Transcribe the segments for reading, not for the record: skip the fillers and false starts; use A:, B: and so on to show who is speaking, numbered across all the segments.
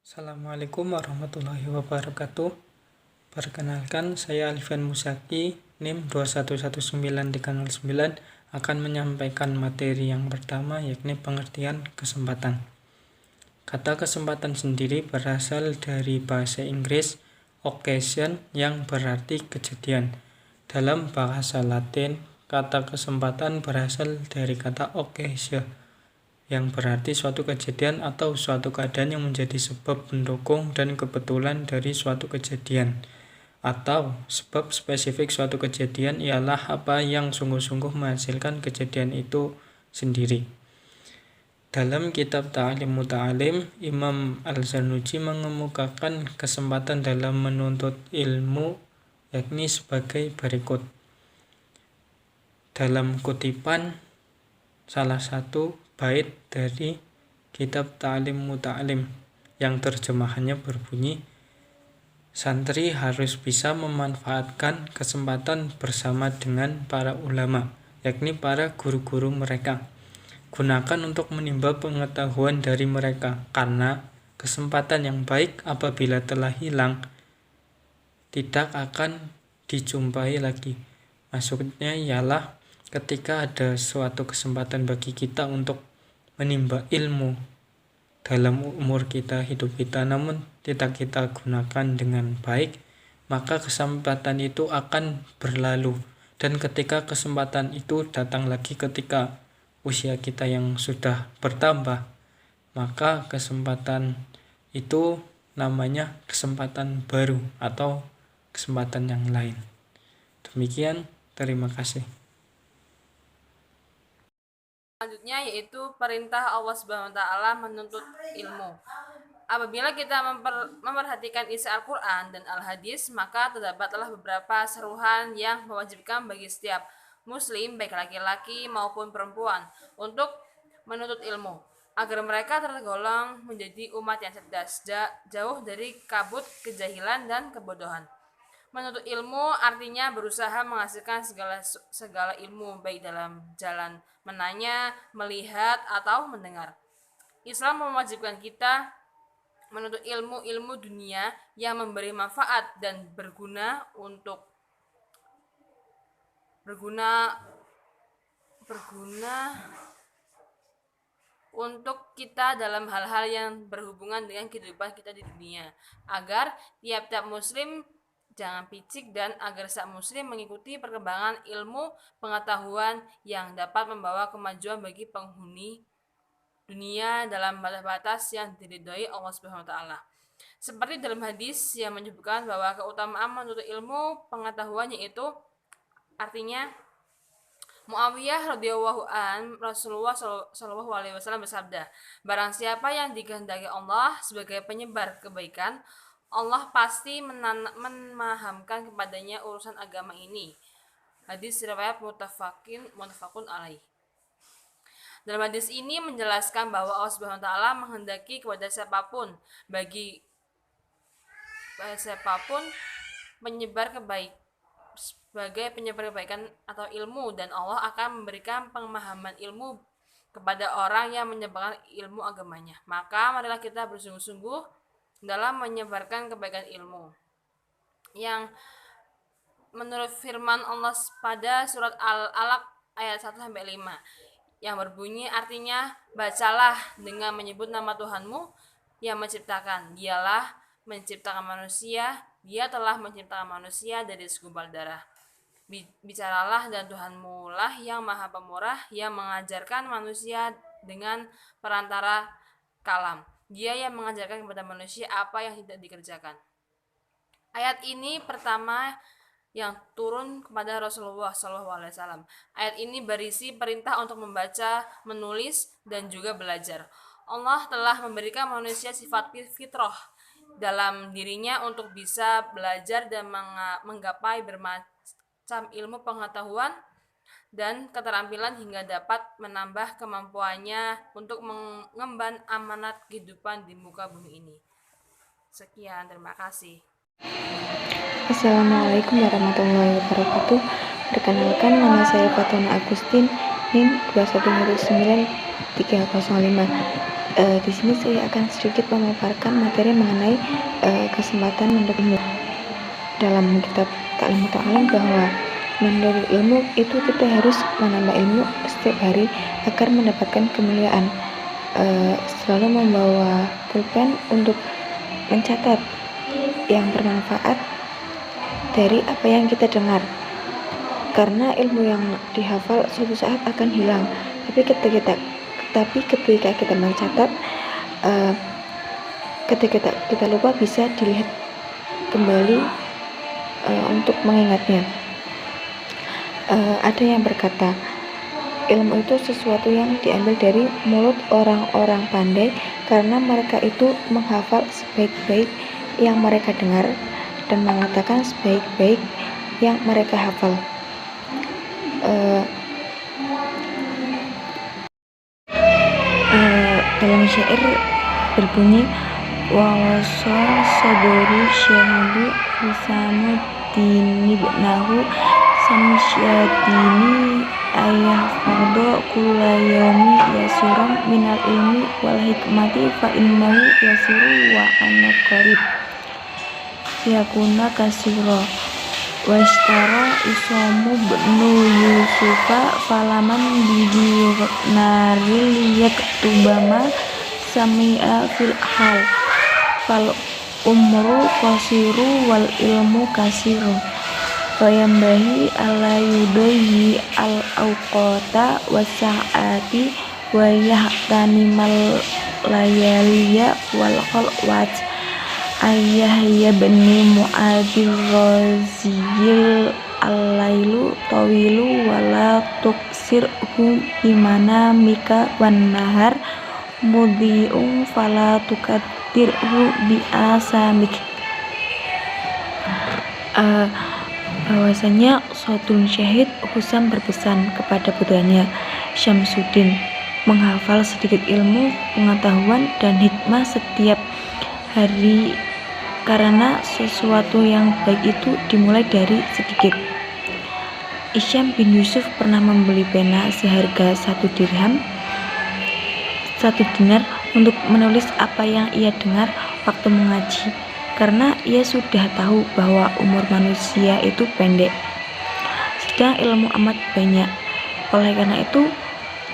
A: Assalamualaikum warahmatullahi wabarakatuh. Perkenalkan, saya Alfian Musaki, NIM 2119309, akan menyampaikan materi yang pertama, yakni pengertian kesempatan. Kata kesempatan sendiri berasal dari bahasa Inggris occasion yang berarti kejadian. Dalam bahasa Latin, kata kesempatan berasal dari kata occasion yang berarti suatu kejadian atau suatu keadaan yang menjadi sebab pendukung dan kebetulan dari suatu kejadian, atau sebab spesifik suatu kejadian ialah apa yang sungguh-sungguh menghasilkan kejadian itu sendiri. Dalam kitab Ta'lim Muta'alim, Imam Al-Zarnuji mengemukakan kesempatan dalam menuntut ilmu yakni sebagai berikut. Dalam kutipan salah satu bait dari kitab Ta'lim Muta'alim yang terjemahannya berbunyi, santri harus bisa memanfaatkan kesempatan bersama dengan para ulama, yakni para guru-guru mereka. Gunakan untuk menimba pengetahuan dari mereka, karena kesempatan yang baik apabila telah hilang tidak akan dijumpai lagi. Maksudnya ialah ketika ada suatu kesempatan bagi kita untuk menimba ilmu dalam umur kita, hidup kita, namun tidak kita gunakan dengan baik, maka kesempatan itu akan berlalu. Dan ketika kesempatan itu datang lagi ketika usia kita yang sudah bertambah, maka kesempatan itu namanya kesempatan baru atau kesempatan yang lain. Demikian, terima kasih.
B: Selanjutnya yaitu perintah Allah Subhanahu wa taala menuntut ilmu. Apabila kita memperhatikan isi Al-Qur'an dan Al-Hadis, maka terdapatlah beberapa seruan yang mewajibkan bagi setiap muslim, baik laki-laki maupun perempuan, untuk menuntut ilmu agar mereka tergolong menjadi umat yang cerdas, jauh dari kabut, kejahilan, dan kebodohan. Menuntut ilmu artinya berusaha menghasilkan segala ilmu, baik dalam jalan menanya, melihat, atau mendengar. Islam mewajibkan kita menuntut ilmu dunia yang memberi manfaat dan berguna untuk kita dalam hal-hal yang berhubungan dengan kehidupan kita di dunia, agar tiap-tiap muslim jangan picik dan agar setiap muslim mengikuti perkembangan ilmu pengetahuan yang dapat membawa kemajuan bagi penghuni dunia dalam batas-batas yang diridhoi Allah Subhanahu wa taala. Seperti dalam hadis yang menyebutkan bahwa keutamaan menuntut ilmu pengetahuan, yaitu artinya Muawiyah radhiyallahu an, Rasulullah shallallahu alaihi wasallam bersabda, barang siapa yang dikehendaki Allah sebagai penyebar kebaikan, Allah pasti memahamkan kepadanya urusan agama ini. Hadis riwayat muttafaqun alaih. Dalam hadis ini menjelaskan bahwa Allah Subhanahu wa taala menghendaki kepada siapapun menyebar kebaikan sebagai penyebar kebaikan atau ilmu, dan Allah akan memberikan pemahaman ilmu kepada orang yang menyebarkan ilmu agamanya. Maka marilah kita bersungguh-sungguh dalam menyebarkan kebaikan ilmu. Yang menurut firman Allah pada surat Al-Alaq ayat 1-5 yang berbunyi artinya, bacalah dengan menyebut nama Tuhanmu yang menciptakan. Dialah menciptakan manusia, Dia telah menciptakan manusia dari segumpal darah. Bicaralah dan Tuhanmu lah yang maha pemurah, yang mengajarkan manusia dengan perantara kalam. Dia yang mengajarkan kepada manusia apa yang tidak dikerjakan. Ayat ini pertama yang turun kepada Rasulullah SAW. Ayat ini berisi perintah untuk membaca, menulis, dan juga belajar. Allah telah memberikan manusia sifat fitrah dalam dirinya untuk bisa belajar dan menggapai bermacam ilmu pengetahuan dan keterampilan hingga dapat menambah kemampuannya untuk mengemban amanat kehidupan di muka bumi ini. Sekian, terima kasih.
C: Assalamualaikum warahmatullahi wabarakatuh. Perkenalkan, nama saya Fatona Agustin, NIM 2119305. Di sini saya akan sedikit memaparkan materi mengenai kesempatan menuntut ilmu. Dalam kitab Ta'lim Muta'alim bahwa menuntut ilmu itu kita harus menambah ilmu setiap hari agar mendapatkan kemuliaan. Selalu membawa pulpen untuk mencatat yang bermanfaat dari apa yang kita dengar, karena ilmu yang dihafal suatu saat akan hilang, tapi ketika kita mencatat, ketika kita lupa bisa dilihat kembali untuk mengingatnya. Ada yang berkata, ilmu itu sesuatu yang diambil dari mulut orang-orang pandai, karena mereka itu menghafal sebaik-baik yang mereka dengar dan mengatakan sebaik-baik yang mereka hafal. Dalam syair berbunyi, wa wasal saduri syahidu husamu dinibnahu samsyadini ayah fardo kulayomi yasiram minal ilmi wal hikmati fa innahu yasiru wa anak qarib yakuna kasiro wa ishtara isomu bnu yusufa falaman bihi naril yaktubama sami'a fil hal fal umru qasiru wal ilmu kasiru fayambahi ala yudayi al awqata wasa'ati wa yahtanimal layaliya wal khalwat ayah ya bani mu'adir roziyil al-lailu tawilu wala tuksirhu bimana mika wan nahar mudhi'ung fala tukadirhu bi'asamik. Bahwasanya Sodun Syahid Husam berpesan kepada putranya Syamsuddin menghafal sedikit ilmu, pengetahuan, dan hikmah setiap hari, karena sesuatu yang baik itu dimulai dari sedikit. Isyam bin Yusuf pernah membeli pena seharga 1 dinar untuk menulis apa yang ia dengar waktu mengaji, karena ia sudah tahu bahwa umur manusia itu pendek, sedang ilmu amat banyak. Oleh karena itu,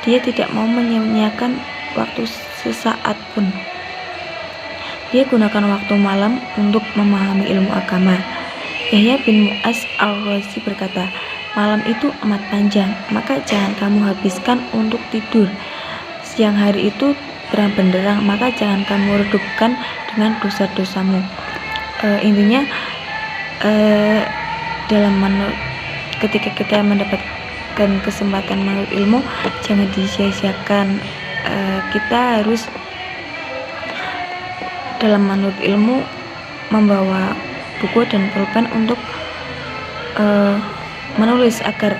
C: dia tidak mau menyia-nyiakan waktu sesaat pun. Dia gunakan waktu malam untuk memahami ilmu agama. Yahya bin Mu'az al-Ghazi berkata, malam itu amat panjang, maka jangan kamu habiskan untuk tidur. Siang hari itu terang benderang, maka jangan kamu redupkan dengan dosa-dosamu. Intinya, ketika kita mendapatkan kesempatan menurut ilmu, jangan disia-siakan. Kita harus dalam menurut ilmu membawa buku dan pulpen untuk menulis, agar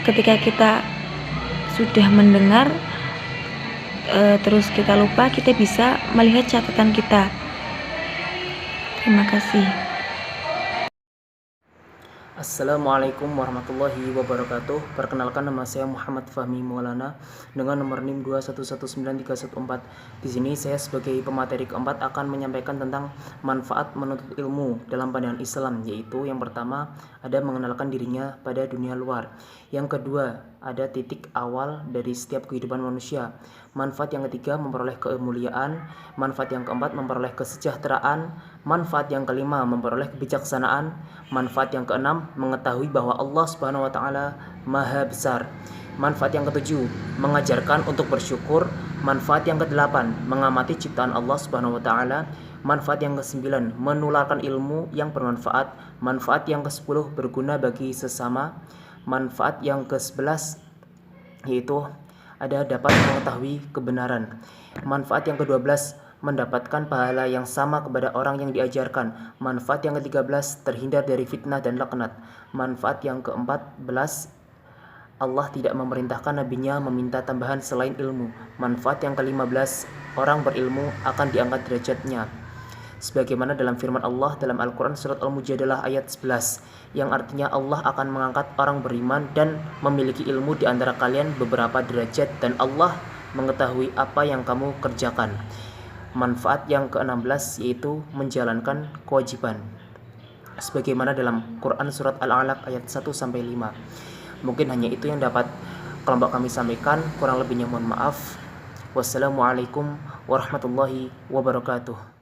C: ketika kita sudah mendengar terus kita lupa, kita bisa melihat catatan kita. Terima kasih.
D: Assalamualaikum warahmatullahi wabarakatuh. Perkenalkan, nama saya Muhammad Fahmi Maulana dengan nomor NIM 2119314. Di sini saya sebagai pemateri keempat akan menyampaikan tentang manfaat menuntut ilmu dalam pandangan Islam, yaitu yang pertama ada mengenalkan dirinya pada dunia luar. Yang kedua, ada titik awal dari setiap kehidupan manusia. Manfaat yang ketiga, memperoleh kemuliaan. Manfaat yang keempat, memperoleh kesejahteraan. Manfaat yang kelima, memperoleh kebijaksanaan. Manfaat yang keenam, mengetahui bahwa Allah Subhanahu wa taala Maha Besar. Manfaat yang ketujuh, mengajarkan untuk bersyukur. Manfaat yang kedelapan, mengamati ciptaan Allah Subhanahu wa taala. Manfaat yang kesembilan, menularkan ilmu yang bermanfaat. Manfaat yang kesepuluh, berguna bagi sesama. Manfaat yang ke-11 yaitu ada dapat mengetahui kebenaran. Manfaat yang ke-12, mendapatkan pahala yang sama kepada orang yang diajarkan. Manfaat yang ke-13, terhindar dari fitnah dan laknat. Manfaat yang ke-14, Allah tidak memerintahkan nabinya meminta tambahan selain ilmu. Manfaat yang ke-15, orang berilmu akan diangkat derajatnya. sebagaimana dalam firman Allah dalam Al-Quran surat Al-Mujadalah ayat 11, yang artinya Allah akan mengangkat orang beriman dan memiliki ilmu di antara kalian beberapa derajat, dan Allah mengetahui apa yang kamu kerjakan. Manfaat yang ke-16 yaitu menjalankan kewajiban, sebagaimana dalam Quran surat Al-Alaq ayat 1-5. Mungkin hanya itu yang dapat kelompok kami sampaikan, kurang lebihnya mohon maaf. Wassalamualaikum warahmatullahi wabarakatuh.